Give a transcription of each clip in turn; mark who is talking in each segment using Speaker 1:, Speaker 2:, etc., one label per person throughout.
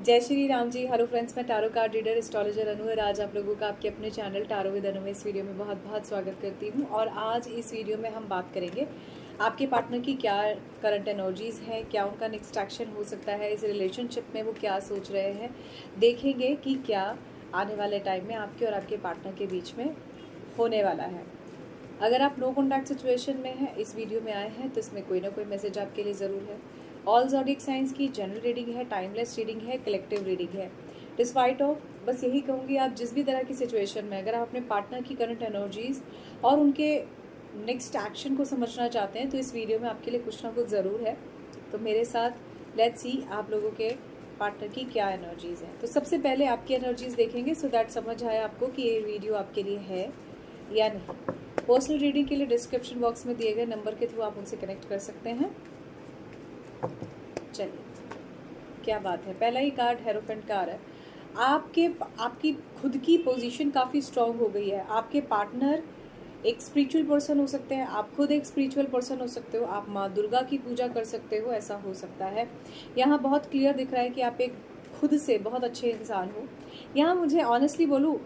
Speaker 1: जय Shri Ram ji. Hello friends, मैं tarot card reader astrologer अनु और आज आप लोगों का आपके अपने चैनल टारो विद अनु में इस वीडियो में बहुत बहुत स्वागत करती हूँ। और आज इस वीडियो में हम बात करेंगे आपके पार्टनर की क्या करंट एनर्जीज़ हैं, क्या उनका नेक्स्ट एक्शन हो सकता है, इस रिलेशनशिप में वो क्या सोच रहे हैं। देखेंगे कि क्या आने वाले टाइम में आपके और आपके पार्टनर के बीच में होने वाला है। अगर आप नो कॉन्टैक्ट सिचुएशन में हैं, इस वीडियो में आए हैं, तो इसमें कोई ना कोई मैसेज आपके लिए ज़रूर है। ऑल ज़ोडिक साइंस की जनरल रीडिंग है, टाइमलेस रीडिंग है, कलेक्टिव रीडिंग है। डिस्पाइट ऑफ, बस यही कहूँगी, आप जिस भी तरह की सिचुएशन में अगर आप अपने पार्टनर की करंट एनर्जीज और उनके नेक्स्ट एक्शन को समझना चाहते हैं तो इस वीडियो में आपके लिए कुछ ना कुछ ज़रूर है। तो मेरे साथ लेट्स सी आप लोगों के पार्टनर की क्या एनर्जीज़ हैं। तो सबसे पहले आपकी एनर्जीज़ देखेंगे सो दैट समझ आए आपको कि ये वीडियो आपके लिए है या नहीं। पर्सनल रीडिंग के लिए डिस्क्रिप्शन बॉक्स में दिए गए नंबर के थ्रू आप उनसे कनेक्ट कर सकते हैं। चलिए, क्या बात है। पहला ही कार्ड हेरोफेंट कार्ड है। आपकी खुद की पोजीशन काफ़ी स्ट्रांग हो गई है। आपके पार्टनर एक स्पिरिचुअल पर्सन हो सकते हैं, आप खुद एक स्पिरिचुअल पर्सन हो सकते हो, आप माँ दुर्गा की पूजा कर सकते हो, ऐसा हो सकता है। यहाँ बहुत क्लियर दिख रहा है कि आप एक खुद से बहुत अच्छे इंसान हो। यहाँ मुझे ऑनेस्टली बोलूँ,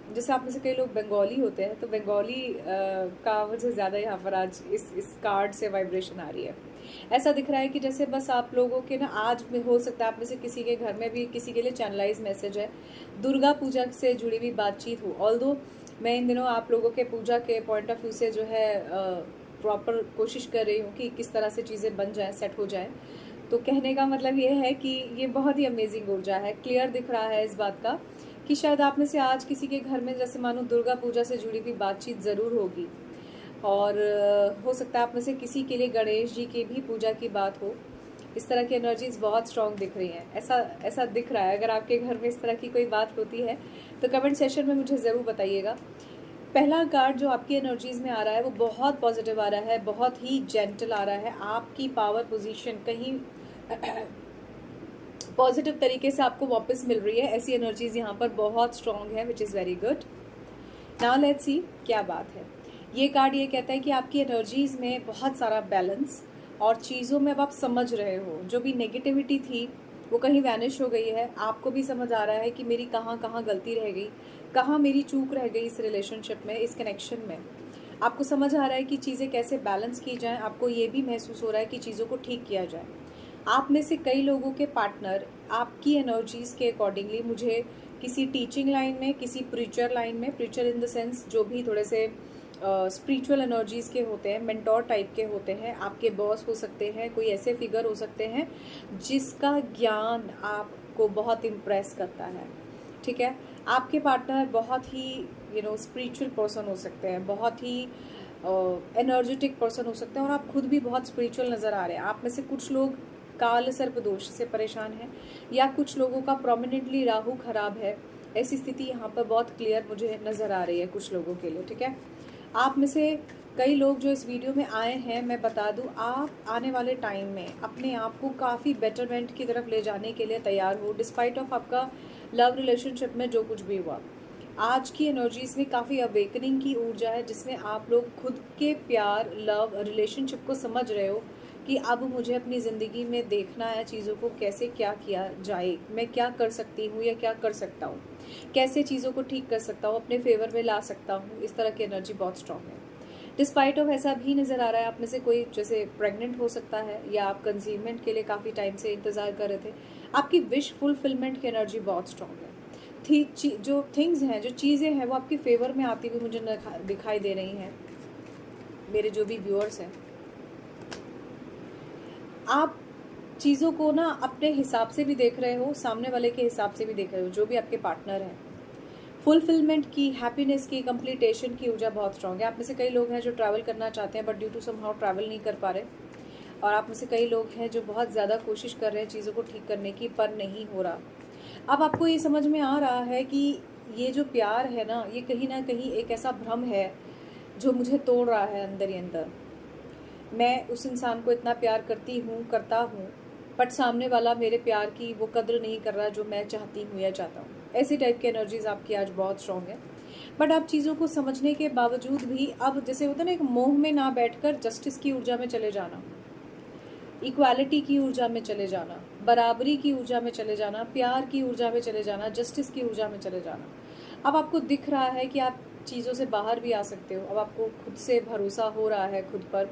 Speaker 1: जैसे आप में से कई लोग बंगाली होते हैं तो बंगाली का मुझे ज़्यादा यहाँ पर आज इस कार्ड से वाइब्रेशन आ रही है। ऐसा दिख रहा है कि जैसे बस आप लोगों के ना आज में हो सकता है आप में से किसी के घर में भी किसी के लिए चैनलाइज मैसेज है, दुर्गा पूजा से जुड़ी हुई बातचीत हो। ऑल्दो मैं इन दिनों आप लोगों के पूजा के पॉइंट ऑफ व्यू से जो है प्रॉपर कोशिश कर रही हूँ कि किस तरह से चीज़ें बन जाएं, सेट हो जाएं। तो कहने का मतलब ये है कि ये बहुत ही अमेजिंग ऊर्जा है। क्लियर दिख रहा है इस बात का कि शायद आप में से आज किसी के घर में जैसे मानो दुर्गा पूजा से जुड़ी हुई बातचीत ज़रूर होगी। और हो सकता है आप में से किसी के लिए गणेश जी की भी पूजा की बात हो। इस तरह की एनर्जीज बहुत स्ट्रांग दिख रही हैं। ऐसा दिख रहा है। अगर आपके घर में इस तरह की कोई बात होती है तो कमेंट सेशन में मुझे ज़रूर बताइएगा। पहला कार्ड जो आपकी एनर्जीज में आ रहा है वो बहुत पॉजिटिव आ रहा है, बहुत ही जेंटल आ रहा है। आपकी पावर पोजीशन कहीं पॉजिटिव तरीके से आपको वापस मिल रही है। ऐसी एनर्जीज यहाँ पर बहुत स्ट्रांग है, which is very good. Now let's सी क्या बात है। ये कार्ड ये कहता है कि आपकी एनर्जीज में बहुत सारा बैलेंस और चीज़ों में अब आप समझ रहे हो। जो भी नेगेटिविटी थी वो कहीं वैनिश हो गई है। आपको भी समझ आ रहा है कि मेरी कहाँ कहाँ गलती रह गई, कहाँ मेरी चूक रह गई इस रिलेशनशिप में, इस कनेक्शन में। आपको समझ आ रहा है कि चीज़ें कैसे बैलेंस की जाएं। आपको ये भी महसूस हो रहा है कि चीज़ों को ठीक किया जाए। आप में से कई लोगों के पार्टनर आपकी एनर्जीज़ के अकॉर्डिंगली मुझे किसी टीचिंग लाइन में, किसी प्रीचर लाइन में, प्रीचर इन द सेंस जो भी थोड़े से स्पिरिचुअल एनर्जीज़ के होते हैं, मेंटोर टाइप के होते हैं, आपके बॉस हो सकते हैं, कोई ऐसे फिगर हो सकते हैं जिसका ज्ञान आपको बहुत इम्प्रेस करता है। ठीक है, आपके पार्टनर बहुत ही स्पिरिचुअल पर्सन हो सकते हैं, बहुत ही एनर्जेटिक पर्सन हो सकते हैं और आप खुद भी बहुत स्पिरिचुअल नज़र आ रहे हैं। आप में से कुछ लोग काल सर्प दोष से परेशान हैं या कुछ लोगों का प्रोमिनेंटली राहु खराब है। ऐसी स्थिति यहाँ पर बहुत क्लियर मुझे नज़र आ रही है कुछ लोगों के लिए। ठीक है, आप में से कई लोग जो इस वीडियो में आए हैं, मैं बता दूं, आप आने वाले टाइम में अपने आप को काफ़ी बेटरमेंट की तरफ ले जाने के लिए तैयार हो। डिस्पाइट ऑफ आपका लव रिलेशनशिप में जो कुछ भी हुआ, आज की एनर्जीज में काफ़ी अवेकनिंग की ऊर्जा है जिसमें आप लोग खुद के प्यार, लव, रिलेशनशिप को समझ रहे हो कि अब मुझे अपनी ज़िंदगी में देखना है चीज़ों को कैसे क्या किया जाए, मैं क्या कर सकती हूँ या क्या कर सकता हूँ, कैसे चीज़ों को ठीक कर सकता हूँ, अपने फेवर में ला सकता हूँ। इस तरह की एनर्जी बहुत स्ट्रांग है। डिस्पाइट ऑफ ऐसा भी नज़र आ रहा है आप में से कोई जैसे प्रेग्नेंट हो सकता है या आप कंसीवमेंट के लिए काफ़ी टाइम से इंतज़ार कर रहे थे। आपकी विश फुलफिलमेंट की एनर्जी बहुत स्ट्रांग है। जो थिंग्स हैं, जो चीज़ें हैं वो आपके फेवर में आती हुई मुझे दिखाई दे रही हैं। मेरे जो भी व्यूअर्स हैं, आप चीज़ों को ना अपने हिसाब से भी देख रहे हो, सामने वाले के हिसाब से भी देख रहे हो, जो भी आपके पार्टनर हैं। फुलफिलमेंट की, हैप्पीनेस की, कंप्लीटेशन की ऊर्जा बहुत स्ट्रांग है। आप में से कई लोग हैं जो ट्रैवल करना चाहते हैं but due to somehow travel नहीं कर पा रहे। और आप में से कई लोग हैं जो बहुत ज़्यादा कोशिश कर रहे हैं चीज़ों को ठीक करने की, पर नहीं हो रहा। अब आपको ये समझ में आ रहा है कि ये जो प्यार है ना, ये कहीं ना कहीं एक ऐसा भ्रम है जो मुझे तोड़ रहा है अंदर ही अंदर। मैं उस इंसान को इतना प्यार करता हूँ बट सामने वाला मेरे प्यार की वो कद्र नहीं कर रहा जो मैं चाहती हूँ या चाहता हूँ। ऐसी टाइप की एनर्जीज आपकी आज बहुत स्ट्रांग है। बट आप चीज़ों को समझने के बावजूद भी अब जैसे होता है ना, एक मोह में ना बैठकर जस्टिस की ऊर्जा में चले जाना, इक्वालिटी की ऊर्जा में चले जाना, बराबरी की ऊर्जा में चले जाना, प्यार की ऊर्जा में चले जाना, जस्टिस की ऊर्जा में चले जाना। अब आपको दिख रहा है कि आप चीज़ों से बाहर भी आ सकते हो। अब आपको खुद से भरोसा हो रहा है, खुद पर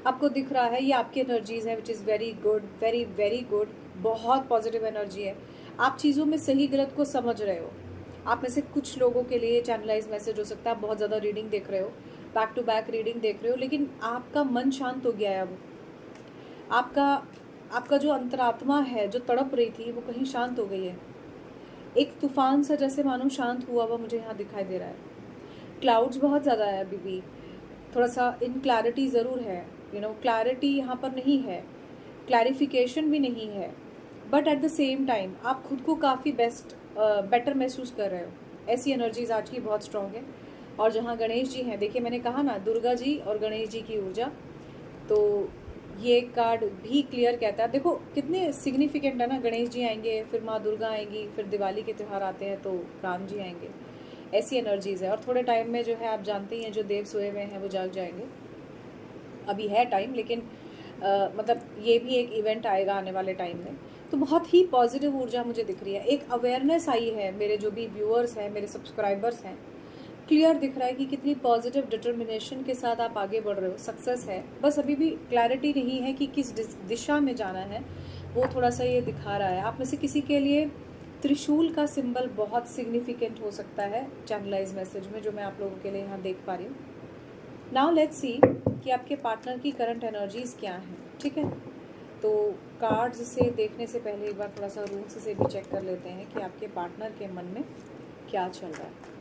Speaker 1: आपको दिख रहा है। ये आपकी एनर्जीज़ हैं which is very good, very very good. बहुत पॉजिटिव एनर्जी है। आप चीज़ों में सही गलत को समझ रहे हो। आप में से कुछ लोगों के लिए चैनलाइज मैसेज हो सकता है, आप बहुत ज़्यादा रीडिंग देख रहे हो, बैक टू बैक रीडिंग देख रहे हो, लेकिन आपका मन शांत हो गया है। अब आपका जो अंतरात्मा है, जो तड़प रही थी, वो कहीं शांत हो गई है। एक तूफान सा जैसे मानो शांत हुआ मुझे यहाँ दिखाई दे रहा है। क्लाउड्स बहुत ज़्यादा है अभी भी, थोड़ा सा इनक्लैरिटी ज़रूर है, क्लैरिटी यहाँ पर नहीं है, क्लैरिफिकेशन भी नहीं है, but at the same time आप खुद को काफ़ी बेटर महसूस कर रहे हो। ऐसी एनर्जीज आज की बहुत स्ट्रांग है। और जहाँ गणेश जी हैं, देखिए मैंने कहा ना, दुर्गा जी और गणेश जी की ऊर्जा, तो ये कार्ड भी क्लियर कहता है। देखो कितने सिग्निफिकेंट है ना, गणेश जी आएंगे, फिर माँ दुर्गा आएंगी, फिर दिवाली के त्यौहार आते हैं तो राम जी आएंगे। ऐसी एनर्जीज है। और थोड़े टाइम में जो है, आप जानते ही हैं, जो देव सोए हुए हैं वो जाग जाएंगे। अभी है टाइम, लेकिन मतलब ये भी एक इवेंट आएगा आने वाले टाइम में। तो बहुत ही पॉजिटिव ऊर्जा मुझे दिख रही है। एक अवेयरनेस आई है, मेरे जो भी व्यूअर्स हैं, मेरे सब्सक्राइबर्स हैं, क्लियर दिख रहा है कि कितनी पॉजिटिव डिटर्मिनेशन के साथ आप आगे बढ़ रहे हो। सक्सेस है, बस अभी भी क्लैरिटी नहीं है कि किस दिशा में जाना है, वो थोड़ा सा ये दिखा रहा है। आप में से किसी के लिए त्रिशूल का सिंबल बहुत सिग्निफिकेंट हो सकता है चैनलाइज मैसेज में, जो मैं आप लोगों के लिए यहाँ देख पा रही हूँ। नाउ लेट्स सी कि आपके पार्टनर की करंट एनर्जीज क्या हैं। ठीक है, तो कार्ड्स से देखने से पहले एक बार थोड़ा सा रूल्स से भी चेक कर लेते हैं कि आपके पार्टनर के मन में क्या चल रहा है।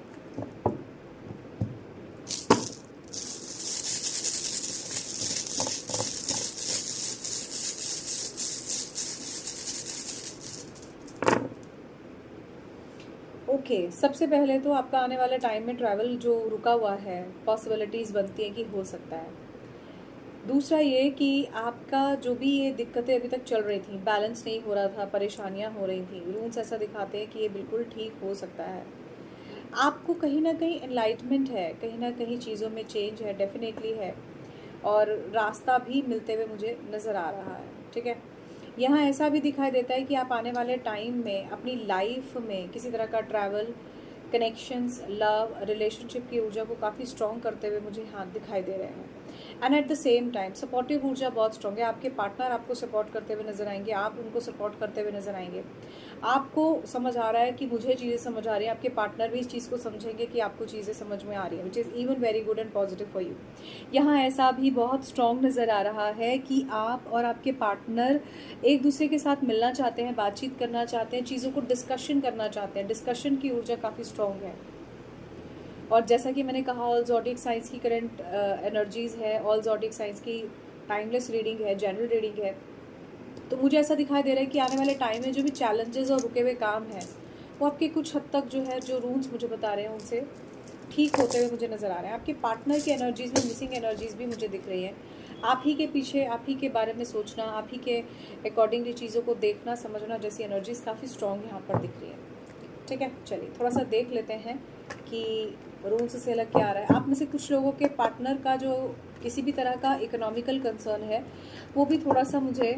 Speaker 1: ओके, सबसे पहले तो आपका आने वाले टाइम में ट्रैवल जो रुका हुआ है, पॉसिबिलिटीज़ बनती हैं कि हो सकता है। दूसरा ये कि आपका जो भी ये दिक्कतें अभी तक चल रही थी, बैलेंस नहीं हो रहा था, परेशानियां हो रही थी, रूल्स ऐसा दिखाते हैं कि ये बिल्कुल ठीक हो सकता है। आपको कहीं ना कहीं एनलाइटमेंट है, कहीं ना कहीं चीज़ों में चेंज है, डेफिनेटली है, और रास्ता भी मिलते हुए मुझे नज़र आ रहा है। ठीक है, यहाँ ऐसा भी दिखाई देता है कि आप आने वाले टाइम में अपनी लाइफ में किसी तरह का ट्रैवल, कनेक्शंस, लव, रिलेशनशिप की ऊर्जा को काफ़ी स्ट्रॉन्ग करते हुए मुझे हाथ दिखाई दे रहे हैं। And eight the same time supportive ऊर्जा बहुत स्ट्रॉन्ग है। आपके पार्टनर आपको सपोर्ट करते हुए नजर आएंगे, आप उनको सपोर्ट करते हुए नजर आएंगे। आपको समझ आ रहा है कि मुझे चीज़ें समझ आ रही हैं, आपके पार्टनर भी इस चीज़ को समझेंगे कि आपको चीज़ें समझ में आ रही हैं, which is even very good and positive for you. यहाँ ऐसा भी बहुत स्ट्रॉन्ग नज़र आ रहा है कि आप और आपके पार्टनर एक दूसरे के साथ मिलना चाहते हैं, बातचीत करना चाहते हैं, चीज़ों को डिस्कशन करना चाहते हैं। डिस्कशन की ऊर्जा काफ़ी स्ट्रॉन्ग है। और जैसा कि मैंने कहा, ऑल ज़ोडिक साइंस की करंट एनर्जीज़ है, ऑल ज़ोडिक साइंस की टाइमलेस रीडिंग है, जनरल रीडिंग है। तो मुझे ऐसा दिखाई दे रहा है कि आने वाले टाइम में जो भी चैलेंजेस और रुके हुए काम हैं, वो आपके कुछ हद तक जो है, जो रूल्स मुझे बता रहे हैं, उनसे ठीक होते हुए मुझे नज़र आ रहे हैं। आपके पार्टनर की एनर्जीज़ में मिसिंग एनर्जीज़ भी मुझे दिख रही हैं। आप ही के पीछे, आप ही के बारे में सोचना, आप ही के अकॉर्डिंगली चीज़ों को देखना, समझना, जैसी एनर्जीज़ काफ़ी स्ट्रॉन्ग यहाँ पर दिख रही है। ठीक है, चलिए थोड़ा सा देख लेते हैं कि रूल्स से अलग क्या आ रहा है। आप में से कुछ लोगों के पार्टनर का जो किसी भी तरह का इकोनॉमिकल कंसर्न है, वो भी थोड़ा सा मुझे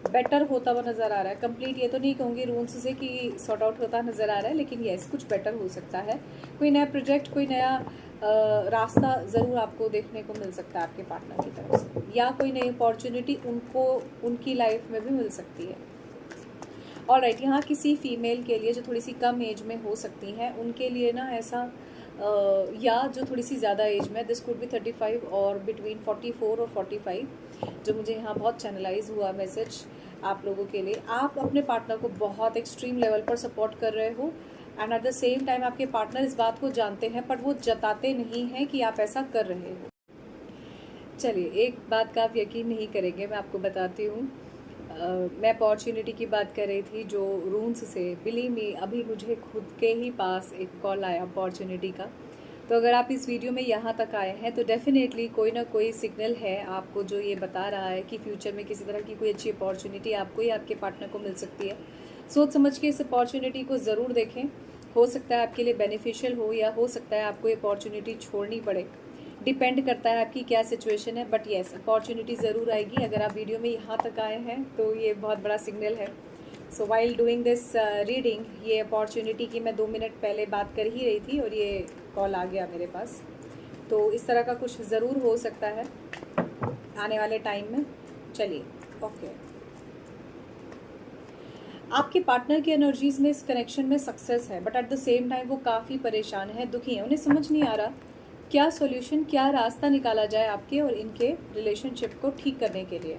Speaker 1: बेटर होता हुआ नज़र आ रहा है। कंप्लीट ये तो नहीं कहूँगी रूल्स से कि सॉर्ट आउट होता नज़र आ रहा है, लेकिन यस, कुछ बेटर हो सकता है। कोई नया प्रोजेक्ट, कोई नया रास्ता ज़रूर आपको देखने को मिल सकता है आपके पार्टनर की तरफ से, या कोई नई अपॉर्चुनिटी उनको उनकी लाइफ में भी मिल सकती है। और राइट, यहाँ किसी फीमेल के लिए जो थोड़ी सी कम एज में हो सकती हैं, उनके लिए ना ऐसा या जो थोड़ी सी ज़्यादा एज में, दिस कुड बी 35 और बिटवीन 44 और 45, जो मुझे यहाँ बहुत चैनलाइज हुआ मैसेज आप लोगों के लिए। आप अपने पार्टनर को बहुत एक्सट्रीम लेवल पर सपोर्ट कर रहे हो, and eight the same time आपके पार्टनर इस बात को जानते हैं, पर वो जताते नहीं हैं कि आप ऐसा कर रहे हो। चलिए, एक बात का आप यकीन नहीं करेंगे, मैं आपको बताती हूँ। मैं अपॉर्चुनिटी की बात कर रही थी, जो रूम्स से, बिलीव मी, अभी मुझे खुद के ही पास एक कॉल आया अपॉर्चुनिटी का। तो अगर आप इस वीडियो में यहाँ तक आए हैं, तो डेफिनेटली कोई ना कोई सिग्नल है आपको, जो ये बता रहा है कि फ्यूचर में किसी तरह की कोई अच्छी अपॉर्चुनिटी आपको या आपके पार्टनर को मिल सकती है। सोच समझ के इस अपॉर्चुनिटी को ज़रूर देखें। हो सकता है आपके लिए बेनिफिशियल हो, या हो सकता है आपको ये अपॉर्चुनिटी छोड़नी पड़े। डिपेंड करता है आपकी क्या सिचुएशन है, बट येस, अपॉर्चुनिटी ज़रूर आएगी। अगर आप वीडियो में यहाँ तक आए हैं तो ये बहुत बड़ा सिग्नल है। So while doing this reading, ये अपॉर्चुनिटी की मैं 2 मिनट पहले बात कर ही रही थी और ये कॉल आ गया मेरे पास। तो इस तरह का कुछ ज़रूर हो सकता है आने वाले टाइम में। चलिए, ओके। आपके पार्टनर की एनर्जीज़ में इस कनेक्शन में सक्सेस है, but at the same time वो काफ़ी परेशान है, दुखी है। उन्हें समझ नहीं आ रहा क्या सॉल्यूशन, क्या रास्ता निकाला जाए आपके और इनके रिलेशनशिप को ठीक करने के लिए।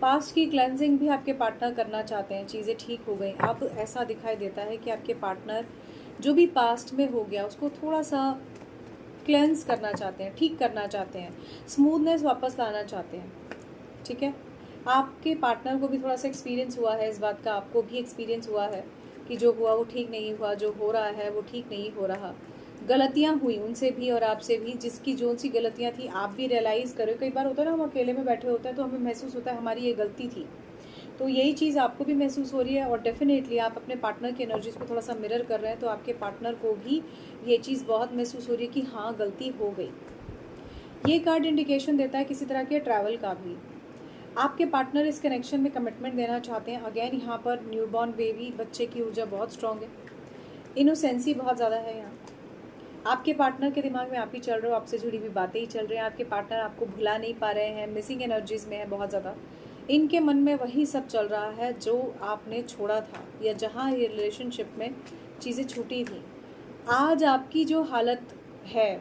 Speaker 1: पास्ट की क्लेंजिंग भी आपके पार्टनर करना चाहते हैं, चीज़ें ठीक हो गई। अब ऐसा दिखाई देता है कि आपके पार्टनर जो भी पास्ट में हो गया उसको थोड़ा सा क्लेंस करना चाहते हैं, ठीक करना चाहते हैं, स्मूथनेस वापस लाना चाहते हैं। ठीक है, आपके पार्टनर को भी थोड़ा सा एक्सपीरियंस हुआ है इस बात का, आपको भी एक्सपीरियंस हुआ है कि जो हुआ वो ठीक नहीं हुआ, जो हो रहा है वो ठीक नहीं हो रहा। गलतियाँ हुई उनसे भी और आपसे भी, जिसकी जो सी गलतियाँ थी आप भी रियलाइज़ करो। कई बार होता है ना, हम अकेले में बैठे होते हैं तो हमें महसूस होता है हमारी ये गलती थी, तो यही चीज़ आपको भी महसूस हो रही है। और डेफिनेटली आप अपने पार्टनर की एनर्जीज़ को थोड़ा सा मिरर कर रहे हैं, तो आपके पार्टनर को भी ये चीज़ बहुत महसूस हो रही है कि हाँ, गलती हो गई। ये कार्ड इंडिकेशन देता है किसी तरह के ट्रैवल का भी। आपके पार्टनर इस कनेक्शन में कमिटमेंट देना चाहते हैं। अगेन यहाँ पर न्यूबॉर्न बेबी, बच्चे की ऊर्जा बहुत स्ट्रांग है, इनोसेंसी बहुत ज़्यादा है यहाँ। आपके पार्टनर के दिमाग में आप ही चल रहे हो, आपसे जुड़ी हुई बातें ही चल रही हैं। आपके पार्टनर आपको भुला नहीं पा रहे हैं, मिसिंग एनर्जीज़ में है बहुत ज़्यादा। इनके मन में वही सब चल रहा है जो आपने छोड़ा था, या जहाँ ये रिलेशनशिप में चीज़ें छूटी थी। आज आपकी जो हालत है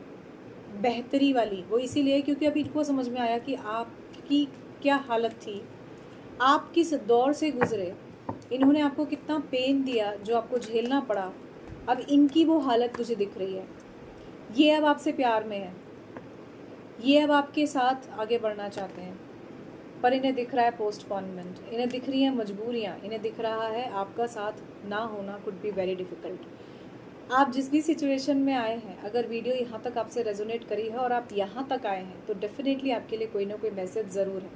Speaker 1: बेहतरी वाली, वो इसीलिए क्योंकि अभी इनको समझ में आया कि आपकी क्या हालत थी, आप किस दौर से गुजरे, इन्होंने आपको कितना पेन दिया जो आपको झेलना पड़ा। अब इनकी वो हालत मुझे दिख रही है। ये अब आपसे प्यार में है, ये अब आपके साथ आगे बढ़ना चाहते हैं, पर इन्हें दिख रहा है पोस्टपोनमेंट, इन्हें दिख रही हैं मजबूरियाँ, इन्हें दिख रहा है आपका साथ ना होना कुड बी वेरी डिफ़िकल्ट। आप जिस भी सिचुएशन में आए हैं, अगर वीडियो यहाँ तक आपसे रेजोनेट करी है और आप यहाँ तक आए हैं, तो डेफिनेटली आपके लिए कोई ना कोई मैसेज ज़रूर है।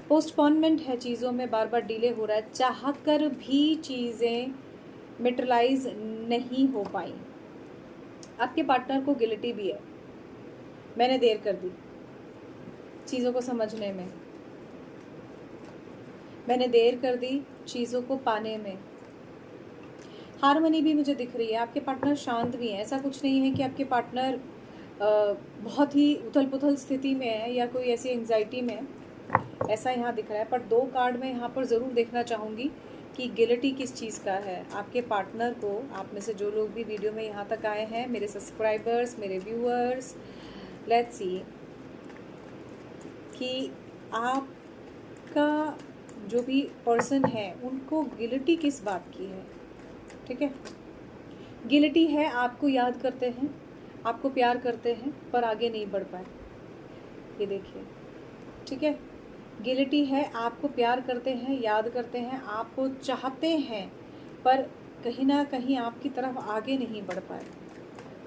Speaker 1: पोस्टपोनमेंट है, चीज़ों में बार बार डिले हो रहा है, चाह कर भी चीज़ें मेटरलाइज नहीं हो पाई। आपके पार्टनर को गिल्टी भी है, मैंने देर कर दी चीज़ों को समझने में, मैंने देर कर दी चीज़ों को पाने में। हारमनी भी मुझे दिख रही है। आपके पार्टनर शांत भी हैं, ऐसा कुछ नहीं है कि आपके पार्टनर बहुत ही उथल पुथल स्थिति में है या कोई ऐसी एंग्जाइटी में है, ऐसा यहाँ दिख रहा है। पर 2 कार्ड में यहाँ पर ज़रूर देखना चाहूँगी कि गिल्टी किस चीज़ का है। आपके पार्टनर को, आप में से जो लोग भी वीडियो में यहाँ तक आए हैं, मेरे सब्सक्राइबर्स, मेरे व्यूअर्स, लेट्स सी कि आपका जो भी पर्सन है उनको गिल्टी किस बात की है। ठीक है, गिल्टी है, आपको याद करते हैं, आपको प्यार करते हैं, पर आगे नहीं बढ़ पाए। ये देखिए, ठीक है, गिल्टी है, आपको प्यार करते हैं, याद करते हैं, आपको चाहते हैं, पर कहीं ना कहीं आपकी तरफ आगे नहीं बढ़ पाए।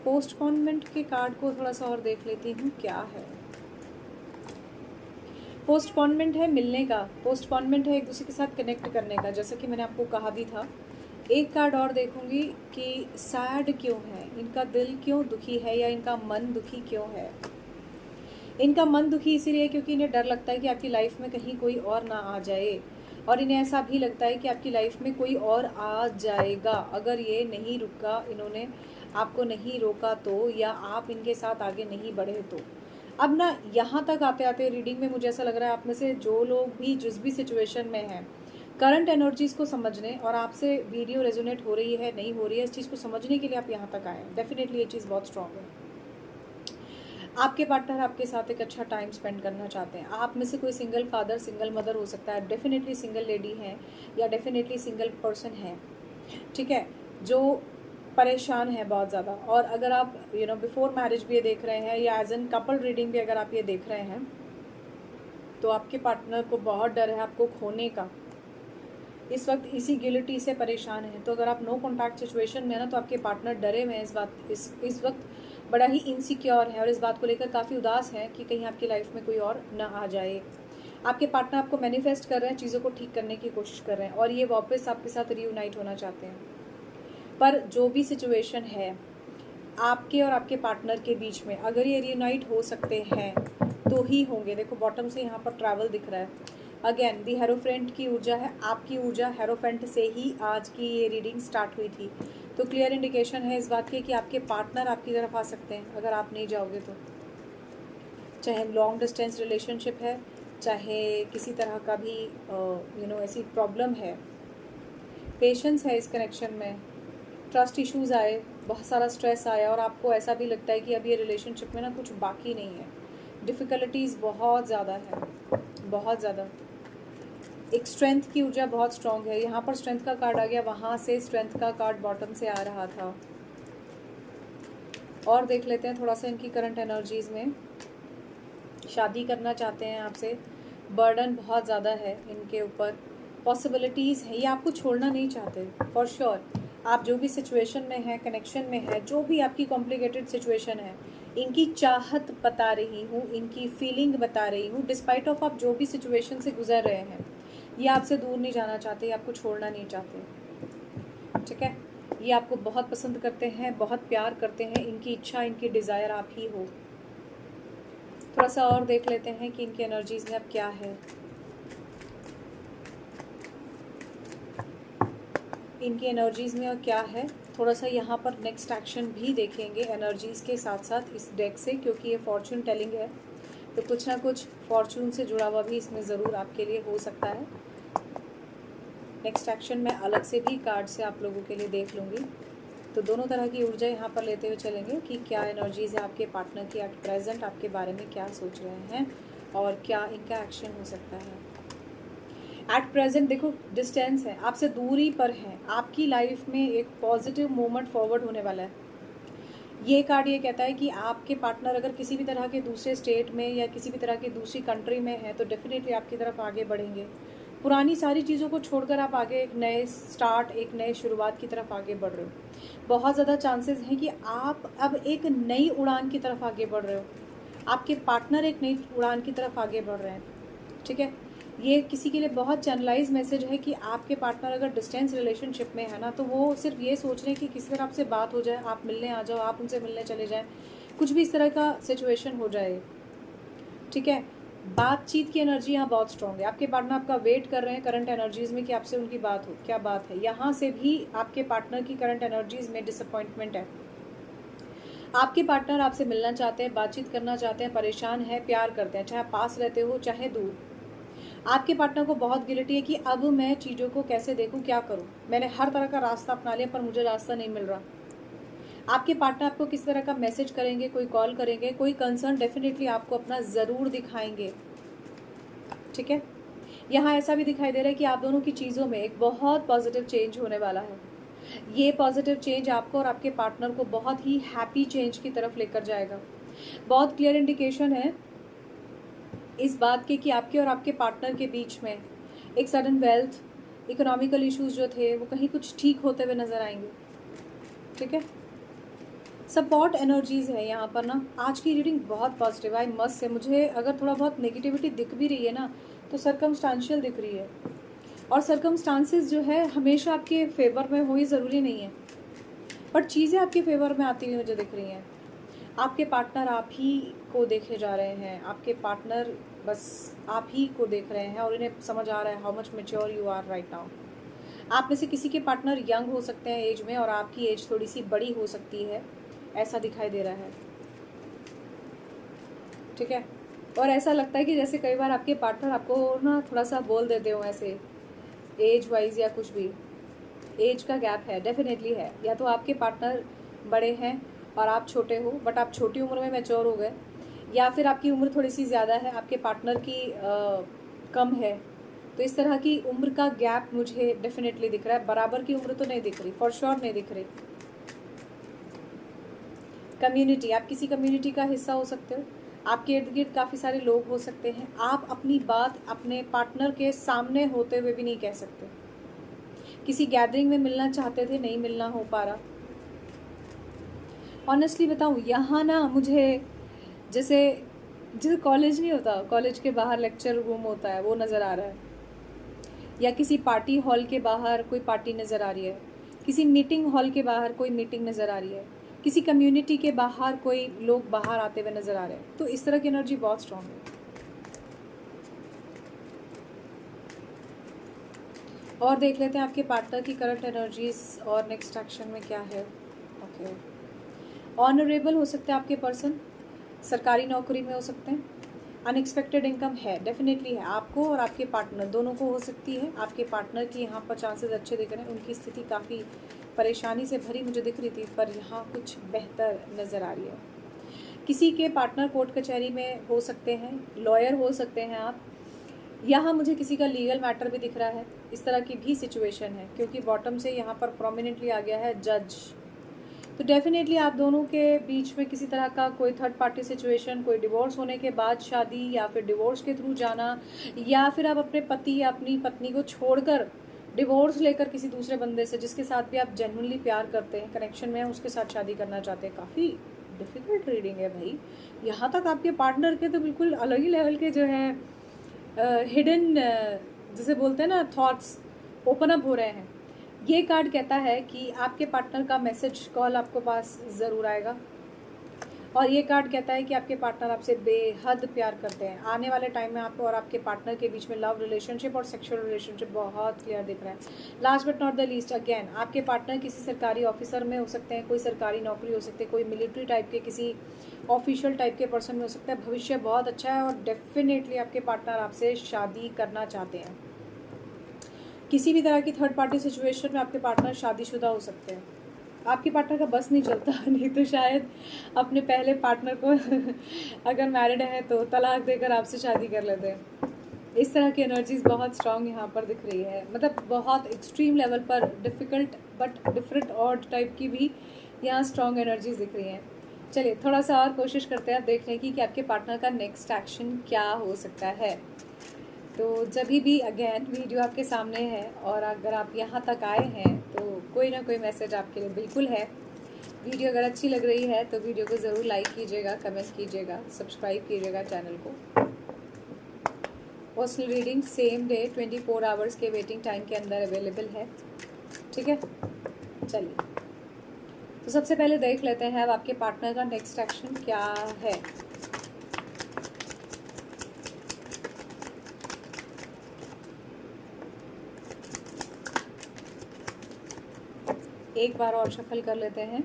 Speaker 1: पोस्टपोनमेंट के कार्ड को थोड़ा सा और देख लेती हूँ क्या है। पोस्टपोनमेंट है मिलने का, पोस्टपोनमेंट है एक दूसरे के साथ कनेक्ट करने का, जैसा कि मैंने आपको कहा भी था। एक कार्ड और देखूंगी कि सैड क्यों है, इनका दिल क्यों दुखी है या इनका मन दुखी क्यों है। इनका मन दुखी इसीलिए क्योंकि इन्हें डर लगता है कि आपकी लाइफ में कहीं कोई और ना आ जाए, और इन्हें ऐसा भी लगता है कि आपकी लाइफ में कोई और आ जाएगा अगर ये नहीं रुका, इन्होंने आपको नहीं रोका तो, या आप इनके साथ आगे नहीं बढ़े तो। अब ना यहाँ तक आते आते रीडिंग में मुझे ऐसा लग रहा है आप में से जो लोग भी जिस भी सिचुएशन में हैं, करंट एनर्जीज़ को समझने, और आपसे वीडियो रेजोनेट हो रही है नहीं हो रही है, इस चीज़ को समझने के लिए आप यहाँ तक आए हैं। डेफिनेटली ये चीज़ बहुत स्ट्रांग है। आपके पार्टनर आपके साथ एक अच्छा टाइम स्पेंड करना चाहते हैं। आप में से कोई सिंगल फादर, सिंगल मदर हो सकता है, डेफिनेटली सिंगल लेडी हैं या डेफिनेटली सिंगल पर्सन है, ठीक है, जो परेशान है बहुत ज़्यादा। और अगर आप बिफोर मैरिज भी ये देख रहे हैं या एज एन कपल रीडिंग भी अगर आप ये देख रहे हैं, तो आपके पार्टनर को बहुत डर है आपको खोने का, इस वक्त इसी गिल्टी से परेशान है। तो अगर आप नो कॉन्टैक्ट सिचुएशन में है ना, तो आपके पार्टनर डरे हुए हैं इस वक्त बड़ा ही इनसिक्योर है, और इस बात को लेकर काफ़ी उदास है कि कहीं आपकी लाइफ में कोई और ना आ जाए। आपके पार्टनर आपको मैनिफेस्ट कर रहे हैं, चीज़ों को ठीक करने की कोशिश कर रहे हैं, और ये वापस आपके साथ रीयूनाइट होना चाहते हैं। पर जो भी सिचुएशन है आपके और आपके पार्टनर के बीच में, अगर ये रीयूनाइट हो सकते हैं तो ही होंगे। देखो बॉटम से यहाँ पर ट्रैवल दिख रहा है, अगेन दी हेरोफ्रेंट की ऊर्जा है, आपकी ऊर्जा हेरोफेंट से ही आज की ये रीडिंग स्टार्ट हुई थी। तो क्लियर इंडिकेशन है इस बात की कि आपके पार्टनर आपकी तरफ आ सकते हैं अगर आप नहीं जाओगे तो। चाहे लॉन्ग डिस्टेंस रिलेशनशिप है, चाहे किसी तरह का भी ऐसी प्रॉब्लम है, पेशेंस है इस कनेक्शन में, ट्रस्ट इश्यूज़ आए, बहुत सारा स्ट्रेस आया और आपको ऐसा भी लगता है कि अब ये रिलेशनशिप में ना कुछ बाकी नहीं है, डिफ़िकल्टीज़ बहुत ज़्यादा है, बहुत ज़्यादा। एक स्ट्रेंथ की ऊर्जा बहुत स्ट्रांग है, यहाँ पर स्ट्रेंथ का कार्ड आ गया, वहाँ से स्ट्रेंथ का कार्ड बॉटम से आ रहा था। और देख लेते हैं थोड़ा सा इनकी करंट एनर्जीज़ में। शादी करना चाहते हैं आपसे, बर्डन बहुत ज़्यादा है इनके ऊपर, पॉसिबिलिटीज़ है, ये आपको छोड़ना नहीं चाहते फॉर श्योर। आप जो भी सिचुएशन में है, कनेक्शन में है, जो भी आपकी कॉम्प्लिकेटेड सिचुएशन है, इनकी चाहत बता रही हूँ, इनकी फीलिंग बता रही हूँ, डिस्पाइट ऑफ आप जो भी सिचुएशन से गुजर रहे हैं, ये आपसे दूर नहीं जाना चाहते, ये आपको छोड़ना नहीं चाहते। ठीक है, ये आपको बहुत पसंद करते हैं, बहुत प्यार करते हैं, इनकी इच्छा, इनकी डिज़ायर आप ही हो। थोड़ा सा और देख लेते हैं कि इनकी एनर्जीज में अब क्या है। इनकी एनर्जीज में और क्या है, थोड़ा सा यहाँ पर नेक्स्ट एक्शन भी देखेंगे एनर्जीज के साथ साथ इस डेक से, क्योंकि ये फॉर्चून टेलिंग है तो कुछ ना कुछ फॉर्चून से जुड़ा हुआ भी इसमें ज़रूर आपके लिए हो सकता है। नेक्स्ट एक्शन मैं अलग से भी कार्ड से आप लोगों के लिए देख लूँगी। तो दोनों तरह की ऊर्जा यहाँ पर लेते हुए चलेंगे कि क्या एनर्जीज़ है आपके पार्टनर की एट प्रेजेंट, आपके बारे में क्या सोच रहे हैं और क्या इनका एक्शन हो सकता है। एट प्रेजेंट देखो डिस्टेंस है, आपसे दूरी पर है, आपकी लाइफ में एक पॉजिटिव मूवमेंट फॉरवर्ड होने वाला है। ये कार्ड ये कहता है कि आपके पार्टनर अगर किसी भी तरह के दूसरे स्टेट में या किसी भी तरह की दूसरी कंट्री में है तो डेफिनेटली आपकी तरफ आगे बढ़ेंगे। पुरानी सारी चीज़ों को छोड़कर आप आगे एक नए स्टार्ट, एक नए शुरुआत की तरफ आगे बढ़ रहे हो। बहुत ज़्यादा चांसेस हैं कि आप अब एक नई उड़ान की तरफ आगे बढ़ रहे हो, आपके पार्टनर एक नई उड़ान की तरफ आगे बढ़ रहे हैं। ठीक है, ये किसी के लिए बहुत चैनलाइज मैसेज है कि आपके पार्टनर अगर डिस्टेंस रिलेशनशिप में है ना, तो वो सिर्फ ये सोच रहे हैं कि किसी तरह आपसे बात हो जाए, आप मिलने आ जाओ, आप उनसे मिलने चले जाएं, कुछ भी इस तरह का सिचुएशन हो जाए। ठीक है, बातचीत की एनर्जी यहाँ बहुत स्ट्रॉन्ग है, आपके पार्टनर आपका वेट कर रहे हैं करंट एनर्जीज में कि आपसे उनकी बात हो, क्या बात है। यहाँ से भी आपके पार्टनर की करंट एनर्जीज में डिसअपॉइंटमेंट है। आपके पार्टनर आपसे मिलना चाहते हैं, बातचीत करना चाहते हैं, परेशान है, प्यार करते हैं, चाहे आप पास रहते हो चाहे दूर। आपके पार्टनर को बहुत गिल्टी है कि अब मैं चीज़ों को कैसे देखूं, क्या करूं, मैंने हर तरह का रास्ता अपना लिया पर मुझे रास्ता नहीं मिल रहा। आपके पार्टनर आपको किस तरह का मैसेज करेंगे, कोई कॉल करेंगे, कोई कंसर्न डेफिनेटली आपको अपना ज़रूर दिखाएंगे। ठीक है, यहाँ ऐसा भी दिखाई दे रहा है कि आप दोनों की चीज़ों में एक बहुत पॉजिटिव चेंज होने वाला है। ये पॉजिटिव चेंज आपको और आपके पार्टनर को बहुत ही हैप्पी चेंज की तरफ लेकर जाएगा। बहुत क्लियर इंडिकेशन है इस बात की कि आपके और आपके पार्टनर के बीच में एक सडन वेल्थ, इकोनॉमिकल इश्यूज जो थे वो कहीं कुछ ठीक होते हुए नजर आएंगे। ठीक है, सपोर्ट एनर्जीज है यहाँ पर ना। आज की रीडिंग बहुत पॉजिटिव आई मस्ट से। मुझे अगर थोड़ा बहुत नेगेटिविटी दिख भी रही है ना तो सर्कमस्टांशियल दिख रही है, और सर्कमस्टांसेस जो है हमेशा आपके फेवर में हो, ये ज़रूरी नहीं है, बट चीज़ें आपके फेवर में आती हुई मुझे दिख रही हैं। आपके पार्टनर आप ही को देखे जा रहे हैं, आपके पार्टनर बस आप ही को देख रहे हैं और इन्हें समझ आ रहा है how much mature you are right now. आप में से किसी के पार्टनर यंग हो सकते हैं एज में और आपकी एज थोड़ी सी बड़ी हो सकती है, ऐसा दिखाई दे रहा है। ठीक है, और ऐसा लगता है कि जैसे कई बार आपके पार्टनर आपको ना थोड़ा सा बोल देते हो ऐसे एज वाइज या कुछ भी, एज का गैप है, डेफिनेटली है। या तो आपके पार्टनर बड़े हैं और आप छोटे हो, बट आप छोटी उम्र में मैच्योर हो गए, या फिर आपकी उम्र थोड़ी सी ज़्यादा है, आपके पार्टनर की कम है। तो इस तरह की उम्र का गैप मुझे डेफिनेटली दिख रहा है। बराबर की उम्र तो नहीं दिख रही, फॉर श्योर नहीं दिख रही। कम्युनिटी, आप किसी कम्युनिटी का हिस्सा हो सकते हो, आपके इर्द गिर्द काफ़ी सारे लोग हो सकते हैं। आप अपनी बात अपने पार्टनर के सामने होते हुए भी नहीं कह सकते। किसी गैदरिंग में मिलना चाहते थे, नहीं मिलना हो पा रहा। ऑनेस्टली बताऊँ यहाँ ना मुझे जैसे जैसे कॉलेज नहीं होता, कॉलेज के बाहर लेक्चर रूम होता है, वो नज़र आ रहा है, या किसी पार्टी हॉल के बाहर कोई पार्टी नज़र आ रही है, किसी मीटिंग हॉल के बाहर कोई मीटिंग नज़र आ रही है, किसी कम्युनिटी के बाहर कोई लोग बाहर आते हुए नज़र आ रहे हैं। तो इस तरह की एनर्जी बहुत स्ट्रांग है। और देख लेते हैं आपके पार्टनर की करंट एनर्जीज और नेक्स्ट एक्शन में क्या है। ओके, ऑनरेबल हो सकते हैं आपके पर्सन, सरकारी नौकरी में हो सकते हैं, अनएक्सपेक्टेड इनकम है, डेफिनेटली है आपको और आपके पार्टनर दोनों को हो सकती है। आपके पार्टनर की यहाँ पर चांसेस अच्छे दिख रहे हैं, उनकी स्थिति काफ़ी परेशानी से भरी मुझे दिख रही थी, पर यहाँ कुछ बेहतर नज़र आ रही है। किसी के पार्टनर कोर्ट कचहरी में हो सकते हैं, लॉयर हो सकते हैं आप। यहाँ मुझे किसी का लीगल मैटर भी दिख रहा है, इस तरह की भी सिचुएशन है, क्योंकि बॉटम से यहाँ पर प्रोमिनेंटली आ गया है जज। तो डेफिनेटली आप दोनों के बीच में किसी तरह का कोई थर्ड पार्टी सिचुएशन, कोई डिवोर्स होने के बाद शादी, या फिर डिवोर्स के थ्रू जाना, या फिर आप अपने पति या अपनी पत्नी को छोड़कर डिवोर्स लेकर किसी दूसरे बंदे से जिसके साथ भी आप जेन्युइनली प्यार करते हैं, कनेक्शन में हैं, उसके साथ शादी करना चाहते हैं। काफ़ी डिफिकल्ट रीडिंग है भाई। यहाँ तक आपके पार्टनर के तो बिल्कुल अलग ही लेवल के जो है हिडन जिसे बोलते हैं ना थॉट्स ओपन अप हो रहे हैं। ये कार्ड कहता है कि आपके पार्टनर का मैसेज कॉल आपको पास ज़रूर आएगा, और ये कार्ड कहता है कि आपके पार्टनर आपसे बेहद प्यार करते हैं। आने वाले टाइम में आपको और आपके पार्टनर के बीच में लव रिलेशनशिप और सेक्सुअल रिलेशनशिप बहुत क्लियर दिख रहा है। Last but not the least, again आपके पार्टनर किसी सरकारी ऑफिसर में हो सकते हैं, कोई सरकारी नौकरी हो सकती है, कोई मिलिट्री टाइप के किसी ऑफिशियल टाइप के पर्सन में हो सकता है। भविष्य बहुत अच्छा है और डेफिनेटली आपके पार्टनर आपसे शादी करना चाहते हैं। किसी भी तरह की थर्ड पार्टी सिचुएशन में आपके पार्टनर शादीशुदा हो सकते हैं। आपके पार्टनर का बस नहीं चलता, नहीं तो शायद अपने पहले पार्टनर को अगर मैरिड है तो तलाक देकर आपसे शादी कर लेते हैं। इस तरह की एनर्जीज बहुत स्ट्रांग यहाँ पर दिख रही है, मतलब बहुत एक्सट्रीम लेवल पर difficult but different odd type की भी यहाँ स्ट्रांग एनर्जीज दिख रही हैं। चलिए थोड़ा सा और कोशिश करते हैं देखने की कि आपके पार्टनर का नेक्स्ट एक्शन क्या हो सकता है। तो जब भी अगेन वीडियो आपके सामने है और अगर आप यहाँ तक आए हैं तो कोई ना कोई मैसेज आपके लिए बिल्कुल है। वीडियो अगर अच्छी लग रही है तो वीडियो को ज़रूर लाइक कीजिएगा, कमेंट कीजिएगा, सब्सक्राइब कीजिएगा चैनल को। Personal reading same day 24 hours के वेटिंग टाइम के अंदर अवेलेबल है, ठीक है। चलिए तो सबसे पहले देख लेते हैं अब आपके पार्टनर का नेक्स्ट एक्शन क्या है। एक बार और शफल कर लेते हैं।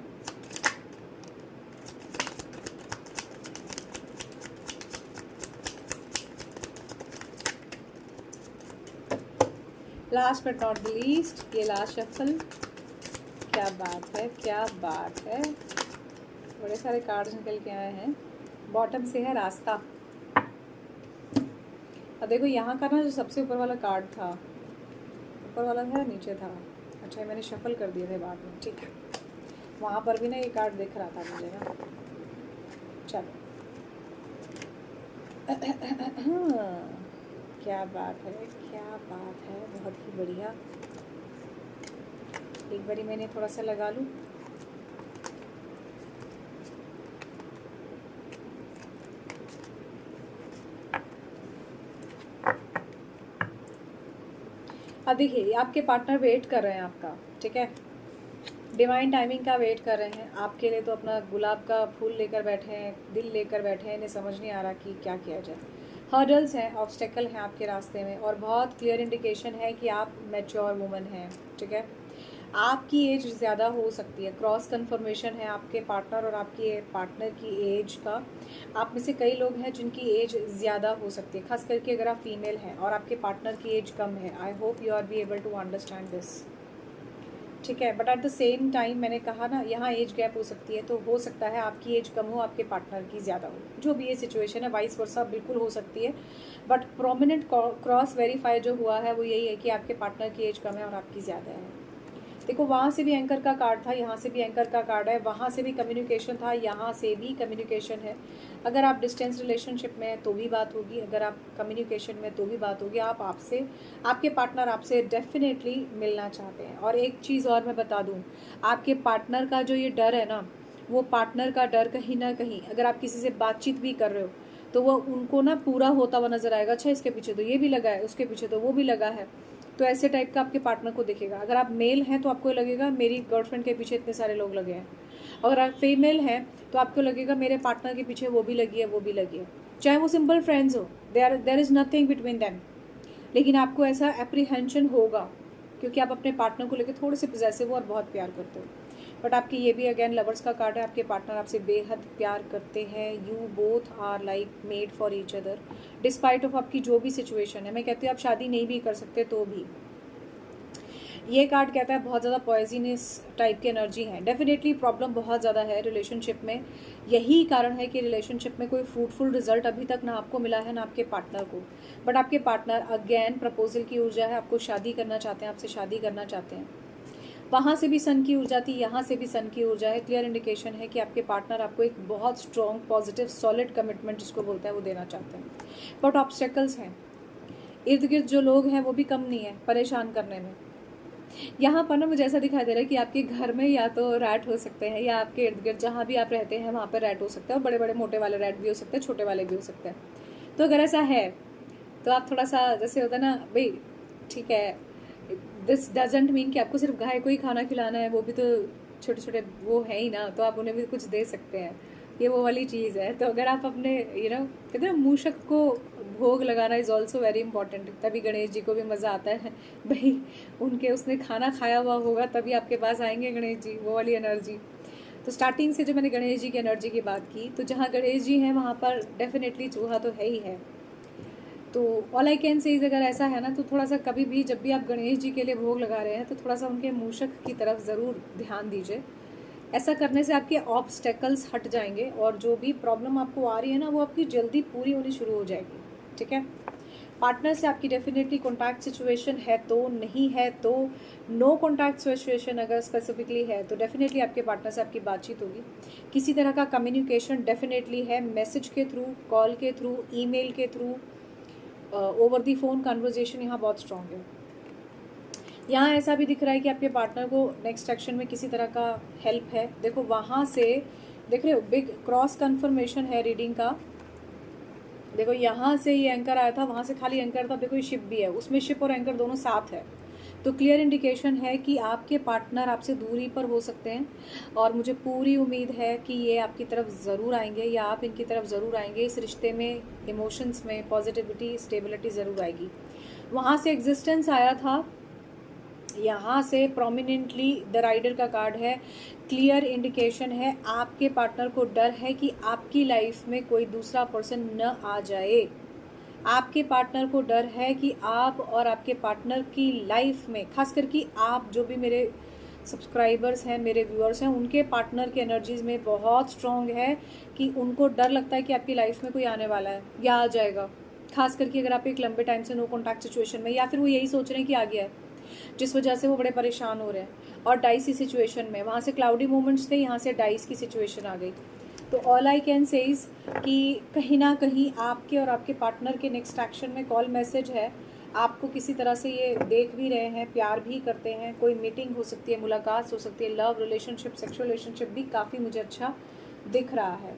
Speaker 1: Last but not the least, ये लास्ट शफल। क्या बात है, क्या बात है, बड़े सारे कार्ड्स निकल के आए हैं। बॉटम से है रास्ता। अब देखो यहाँ का ना जो सबसे ऊपर वाला कार्ड था, ऊपर वाला था नीचे था, अच्छा मैंने शफल कर दिए थे बाद में, ठीक है। वहाँ पर भी ना ये कार्ड दिख रहा था मुझे ना। चलो क्या बात है, क्या बात है, बहुत ही बढ़िया। एक बारी मैंने थोड़ा सा लगा लूँ। अब देखिए आपके पार्टनर वेट कर रहे हैं आपका, ठीक है। डिवाइन टाइमिंग का वेट कर रहे हैं आपके लिए। तो अपना गुलाब का फूल लेकर बैठे हैं, दिल लेकर बैठे हैं, इन्हें समझ नहीं आ रहा कि क्या किया जाए। हर्डल्स हैं, ऑब्स्टेकल हैं आपके रास्ते में, और बहुत क्लियर इंडिकेशन है कि आप मैच्योर वुमन हैं, ठीक है। आपकी एज ज़्यादा हो सकती है, क्रॉस कन्फर्मेशन है आपके पार्टनर और आपके पार्टनर की एज का। आप में से कई लोग हैं जिनकी एज ज़्यादा हो सकती है, खास करके अगर आप फीमेल हैं और आपके पार्टनर की एज कम है। I hope you are be able to understand this, ठीक है। But at the same time मैंने कहा ना, यहाँ एज गैप हो सकती है, तो हो सकता है आपकी एज कम हो, आपके पार्टनर की ज़्यादा हो, जो भी ये सिचुएशन है। वाइस वर्सा बिल्कुल हो सकती है, बट प्रोमिनेंट क्रॉस वेरीफाई जो हुआ है वो यही है कि आपके पार्टनर की एज कम है और आपकी ज़्यादा है। देखो वहाँ से भी एंकर का कार्ड था, यहाँ से भी एंकर का कार्ड है, वहाँ से भी कम्युनिकेशन था, यहाँ से भी कम्युनिकेशन है। अगर आप डिस्टेंस रिलेशनशिप में हैं तो भी बात होगी, अगर आप कम्युनिकेशन में तो भी बात होगी। आप आपसे, आपके पार्टनर आपसे डेफिनेटली मिलना चाहते हैं। और एक चीज़ और मैं बता दूँ, आपके पार्टनर का जो ये डर है ना, वो पार्टनर का डर कहीं ना कहीं, अगर आप किसी से बातचीत भी कर रहे हो तो वो उनको ना पूरा होता हुआ नजर आएगा। अच्छा इसके पीछे तो ये भी लगा है, उसके पीछे तो वो भी लगा है। तो ऐसे टाइप का आपके पार्टनर को दिखेगा। अगर आप मेल हैं तो आपको लगेगा मेरी गर्लफ्रेंड के पीछे इतने सारे लोग लगे हैं। अगर आप फीमेल हैं तो आपको लगेगा मेरे पार्टनर के पीछे वो भी लगी है, वो भी लगी है। चाहे वो सिंपल फ्रेंड्स हो, there is nothing between them, लेकिन आपको ऐसा एप्रीहेंशन होगा क्योंकि आप अपने पार्टनर को लेकर थोड़े से पॉसेसिव हो और बहुत प्यार करते हो। बट आपकी ये भी अगेन लवर्स का कार्ड है, आपके पार्टनर आपसे बेहद प्यार करते हैं। You both are like made for each other despite of आपकी जो भी सिचुएशन है। मैं कहती हूँ आप शादी नहीं भी कर सकते तो भी। ये कार्ड कहता है बहुत ज़्यादा पॉइजनस टाइप की एनर्जी है। डेफिनेटली प्रॉब्लम बहुत ज़्यादा है रिलेशनशिप में। यही कारण है कि रिलेशनशिप में कोई फ्रूटफुल रिजल्ट अभी तक ना आपको मिला है ना आपके पार्टनर को। बट आपके पार्टनर अगेन प्रपोजल की ऊर्जा है, आपको शादी करना चाहते हैं, आपसे शादी करना चाहते हैं। वहाँ से भी सन की ऊर्जा थी, यहाँ से भी सन की ऊर्जा है। क्लियर इंडिकेशन है कि आपके पार्टनर आपको एक बहुत स्ट्रॉन्ग पॉजिटिव सॉलिड कमिटमेंट जिसको बोलते हैं वो देना चाहते हैं। बट ऑब्स्टेकल्स हैं, इर्द गिर्द जो लोग हैं वो भी कम नहीं है परेशान करने में। यहाँ पर ना मुझे ऐसा दिखाई दे रहा है कि आपके घर में या तो रैट हो सकते हैं या आपके इर्द गिर्द जहाँ भी आप रहते हैं वहाँ पर रैट हो सकते हैं, और बड़े बड़े मोटे वाले रैट भी हो सकते हैं, छोटे वाले भी हो सकते हैं। तो अगर ऐसा है तो आप थोड़ा सा, जैसे होता है ना भाई ठीक है, दिस डजेंट मीन कि आपको सिर्फ गाय को ही खाना खिलाना है, वो भी तो छोटे छोटे वो है ही ना, तो आप उन्हें भी कुछ दे सकते हैं। ये वो वाली चीज़ है। तो अगर आप अपने कहते हैं मूषक को भोग लगाना इज़ ऑल्सो वेरी इंपॉर्टेंट। तभी गणेश जी को भी मज़ा आता है भाई, उनके उसने खाना खाया हुआ होगा तभी आपके पास आएंगे गणेश जी, वो वाली एनर्जी। तो स्टार्टिंग से जो मैंने गणेश जी की एनर्जी की बात की, तो जहाँ गणेश जी हैं वहाँ पर डेफिनेटली चूहा तो है ही है। तो ऑल आई कैन से अगर ऐसा है ना, तो थोड़ा सा कभी भी जब भी आप गणेश जी के लिए भोग लगा रहे हैं तो थोड़ा सा उनके मूषक की तरफ ज़रूर ध्यान दीजिए। ऐसा करने से आपके ऑब्स्टेकल्स हट जाएंगे और जो भी प्रॉब्लम आपको आ रही है ना वो आपकी जल्दी पूरी होनी शुरू हो जाएगी। ठीक है। पार्टनर से आपकी डेफिनेटली कॉन्टैक्ट सिचुएशन है तो, नहीं है तो नो कॉन्टैक्ट सिचुएशन अगर स्पेसिफिकली है तो डेफिनेटली आपके पार्टनर से आपकी बातचीत होगी। किसी तरह का कम्युनिकेशन डेफिनेटली है, मैसेज के थ्रू, कॉल के थ्रू, ईमेल के through, over the phone conversation यहाँ बहुत स्ट्रॉन्ग है। यहाँ ऐसा भी दिख रहा है कि आपके पार्टनर को नेक्स्ट एक्शन में किसी तरह का हेल्प है। देखो वहाँ से देख रहे हो बिग क्रॉस कन्फर्मेशन है रीडिंग का। देखो यहाँ से ये एंकर आया था, वहाँ से खाली एंकर था, देखो ये शिप भी है, उसमें शिप और एंकर दोनों साथ है। तो क्लियर इंडिकेशन है कि आपके पार्टनर आपसे दूरी पर हो सकते हैं और मुझे पूरी उम्मीद है कि ये आपकी तरफ ज़रूर आएंगे या आप इनकी तरफ ज़रूर आएंगे। इस रिश्ते में इमोशंस में पॉजिटिविटी स्टेबिलिटी ज़रूर आएगी। वहाँ से एग्जिस्टेंस आया था, यहाँ से प्रोमिनेंटली द राइडर का कार्ड है। क्लियर इंडिकेशन है आपके पार्टनर को डर है कि आपकी लाइफ में कोई दूसरा पर्सन न आ जाए। आपके पार्टनर को डर है कि आप और आपके पार्टनर की लाइफ में, खास करके आप जो भी मेरे सब्सक्राइबर्स हैं, मेरे व्यूअर्स हैं, उनके पार्टनर की एनर्जीज में बहुत स्ट्रॉन्ग है कि उनको डर लगता है कि आपकी लाइफ में कोई आने वाला है या आ जाएगा। खास करके अगर आप एक लंबे टाइम से नो कॉन्टैक्ट सिचुएशन में, या फिर वो यही सोच रहे हैं कि आ गया है, जिस वजह से वो बड़े परेशान हो रहे हैं। और डाइस की सिचुएशन में, वहाँ से क्लाउडी मोमेंट्स थे, यहाँ से डाइस की सिचुएशन आ गई। तो all I can say is कि कहीं ना कहीं आपके और आपके पार्टनर के नेक्स्ट एक्शन में कॉल मैसेज है। आपको किसी तरह से ये देख भी रहे हैं, प्यार भी करते हैं, कोई मीटिंग हो सकती है, मुलाकात हो सकती है, लव रिलेशनशिप, सेक्सुअल रिलेशनशिप भी काफ़ी मुझे अच्छा दिख रहा है।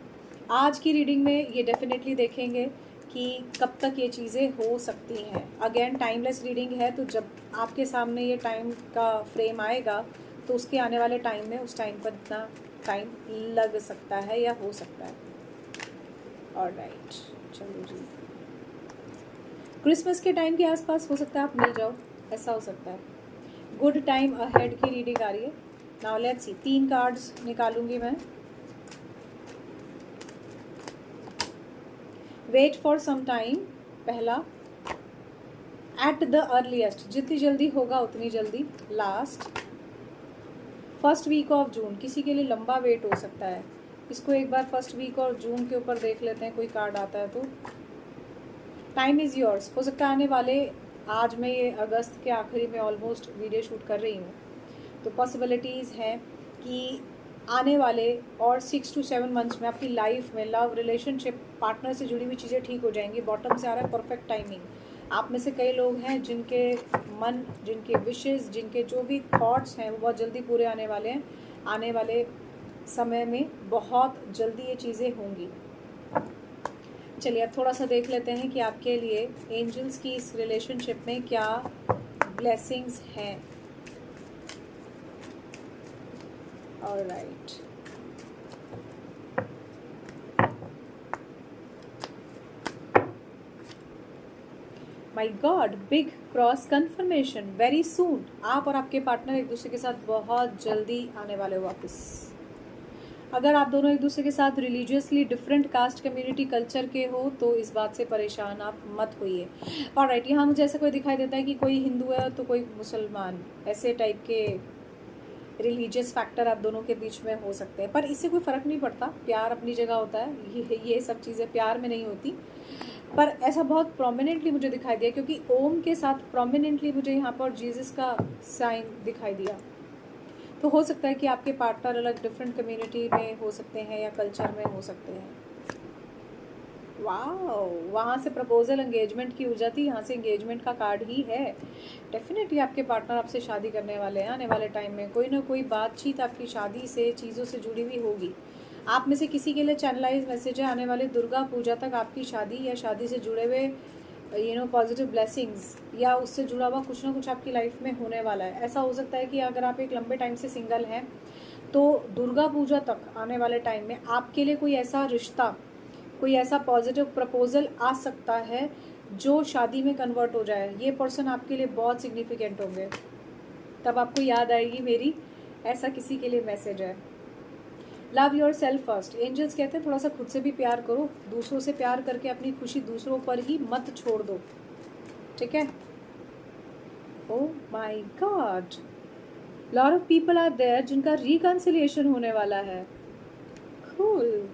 Speaker 1: आज की रीडिंग में ये डेफिनेटली देखेंगे कि कब तक ये चीज़ें हो सकती हैं। अगेन टाइमलेस रीडिंग है, तो जब आपके सामने ये टाइम का फ्रेम आएगा तो उसके आने वाले टाइम में उस टाइम पर इतना टाइम लग सकता है या हो सकता है। ऑलराइट, चलो जी, क्रिसमस के टाइम के आसपास हो सकता है आप मिल जाओ, ऐसा हो सकता है। गुड टाइम अहेड की रीडिंग आ रही है। नाउ लेट्स सी, 3 कार्ड्स निकालूंगी मैं। वेट फॉर सम टाइम, पहला। एट द अर्लीस्ट, जितनी जल्दी होगा उतनी जल्दी। Last, first week of June, किसी के लिए लंबा वेट हो सकता है। इसको एक बार फर्स्ट वीक और जून के ऊपर देख लेते हैं, कोई कार्ड आता है तो। टाइम इज़ योर्स, हो सकता है आने वाले, आज मैं ये अगस्त के आखिरी में ऑलमोस्ट वीडियो शूट कर रही हूँ, तो पॉसिबिलिटीज़ हैं कि आने वाले और 6 to 7 मंथ्स में आपकी लाइफ में लव रिलेशनशिप पार्टनर से जुड़ी हुई चीज़ें ठीक हो जाएंगी। बॉटम से आ रहा है परफेक्ट टाइमिंग। आप में से कई लोग हैं जिनके मन, जिनके विशेज़, जिनके जो भी थॉट्स हैं वो बहुत जल्दी पूरे आने वाले हैं। आने वाले समय में बहुत जल्दी ये चीज़ें होंगी। चलिए अब थोड़ा सा देख लेते हैं कि आपके लिए एंजल्स की इस रिलेशनशिप में क्या ब्लेसिंग्स हैं। Alright, my god, big cross confirmation very soon. आप और आपके पार्टनर एक दूसरे के साथ बहुत जल्दी आने वाले हो वापस। अगर आप दोनों एक दूसरे के साथ religiously different caste community culture के हो तो इस बात से परेशान आप मत होइए। ऑलराइट, यहाँ मुझे ऐसा कोई दिखाई देता है कि कोई हिंदू है तो कोई मुसलमान, ऐसे टाइप के रिलीजियस फैक्टर आप दोनों के बीच में हो सकते हैं, पर इससे कोई फ़र्क नहीं पड़ता। प्यार अपनी जगह होता है, ये सब चीज़ें प्यार में नहीं होती। पर ऐसा बहुत प्रोमिनेंटली मुझे दिखाई दिया क्योंकि ओम के साथ प्रोमिनेंटली मुझे यहाँ पर जीसस का साइन दिखाई दिया। तो हो सकता है कि आपके पार्टनर अलग डिफरेंट कम्युनिटी में हो सकते हैं या कल्चर में हो सकते हैं। वाओ, वहाँ से प्रपोजल एंगेजमेंट की ऊर्जा थी, यहाँ से एंगेजमेंट का कार्ड ही है। डेफिनेटली आपके पार्टनर आपसे शादी करने वाले हैं आने वाले टाइम में। कोई ना कोई बातचीत आपकी शादी से, चीज़ों से जुड़ी हुई होगी। आप में से किसी के लिए चैनलाइज मैसेज है, आने वाले दुर्गा पूजा तक आपकी शादी या शादी से जुड़े हुए पॉजिटिव ब्लेसिंग्स या उससे जुड़ा हुआ कुछ ना कुछ आपकी लाइफ में होने वाला है। ऐसा हो सकता है कि अगर आप एक लंबे टाइम से सिंगल हैं तो दुर्गा पूजा तक आने वाले टाइम में आपके लिए कोई ऐसा रिश्ता, कोई ऐसा पॉजिटिव प्रपोजल आ सकता है जो शादी में कन्वर्ट हो जाए। ये पर्सन आपके लिए बहुत सिग्निफिकेंट होंगे, तब आपको याद आएगी मेरी, ऐसा किसी के लिए मैसेज है। Love yourself first. Angels कहते हैं थोड़ा सा खुद से भी प्यार करो, दूसरों से प्यार करके अपनी खुशी दूसरों पर ही मत छोड़ दो, ठीक है। Oh my god, lot of people are there जिनका रिकंसिलिएशन होने वाला है। कूल।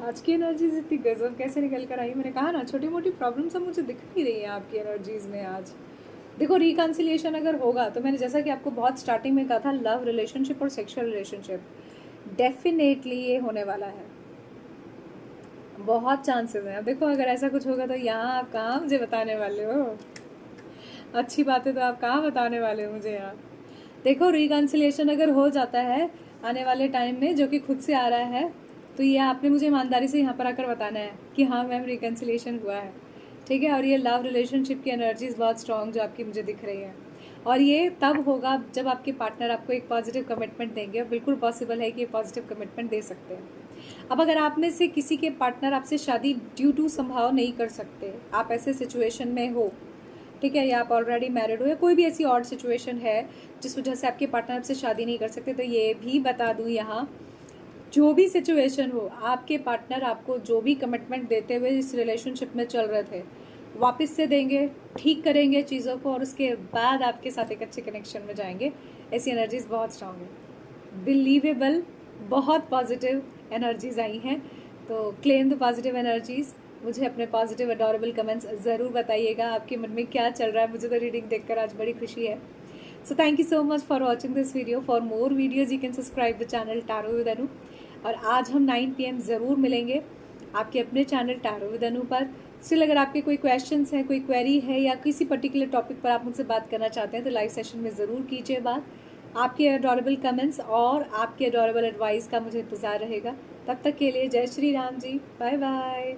Speaker 1: आज की एनर्जीज इतनी गजब कैसे निकल कर आई। मैंने कहा ना, छोटी मोटी प्रॉब्लम्स अब मुझे दिख नहीं रही हैं आपकी एनर्जीज में आज। देखो, रिकंसिलिएशन अगर होगा तो मैंने जैसा कि आपको बहुत स्टार्टिंग में कहा था, लव रिलेशनशिप और सेक्सुअल रिलेशनशिप डेफिनेटली ये होने वाला है, बहुत चांसेस हैं। अब देखो, अगर ऐसा कुछ होगा तो यहाँ आप कहाँ मुझे बताने वाले हो, अच्छी बात है तो आप कहाँ बताने वाले हो मुझे यहाँ। देखो, रिकंसिलिएशन अगर हो जाता है आने वाले टाइम में, जो कि खुद से आ रहा है, तो ये आपने मुझे ईमानदारी से यहाँ पर आकर बताना है कि हाँ मैम रिकंसिलिएशन हुआ है, ठीक है। और ये लव रिलेशनशिप की एनर्जीज बहुत स्ट्रॉन्ग जो आपकी मुझे दिख रही है, और ये तब होगा जब आपके पार्टनर आपको एक पॉजिटिव कमिटमेंट देंगे। बिल्कुल पॉसिबल है कि ये पॉजिटिव कमिटमेंट दे सकते हैं। अब अगर आप में से किसी के पार्टनर आपसे शादी ड्यू टू संभव नहीं कर सकते, आप ऐसे सिचुएशन में हो, ठीक है, या आप ऑलरेडी मैरिड हो या कोई भी ऐसी ऑड सिचुएशन है जिस वजह से आपके पार्टनर आपसे शादी नहीं कर सकते, तो ये भी बता दूं यहाँ, जो भी सिचुएशन हो, आपके पार्टनर आपको जो भी कमिटमेंट देते हुए इस रिलेशनशिप में चल रहे थे वापस से देंगे, ठीक करेंगे चीज़ों को, और उसके बाद आपके साथ एक अच्छे कनेक्शन में जाएंगे। ऐसी एनर्जीज बहुत स्ट्रांग है, बिलीवेबल, बहुत पॉजिटिव एनर्जीज आई हैं। तो क्लेम द पॉजिटिव एनर्जीज। मुझे अपने पॉजिटिव अडोरेबल कमेंट्स ज़रूर बताइएगा, आपके मन में क्या चल रहा है। मुझे तो रीडिंग देखकर आज बड़ी खुशी है। So thank you so much for watching this video. For more videos you can subscribe the channel tarot with Anu. और आज हम 9 PM ज़रूर मिलेंगे आपके अपने चैनल टैरो विद अनु पर। स्टिल अगर आपके कोई क्वेश्चंस हैं, कोई क्वेरी है या किसी पर्टिकुलर टॉपिक पर आप मुझसे बात करना चाहते हैं तो लाइव सेशन में ज़रूर कीजिए बात। आपके अडोरेबल कमेंट्स और आपके अडोरेबल एडवाइस का मुझे इंतज़ार रहेगा। तब तक के लिए जय श्री राम जी, बाय बाय।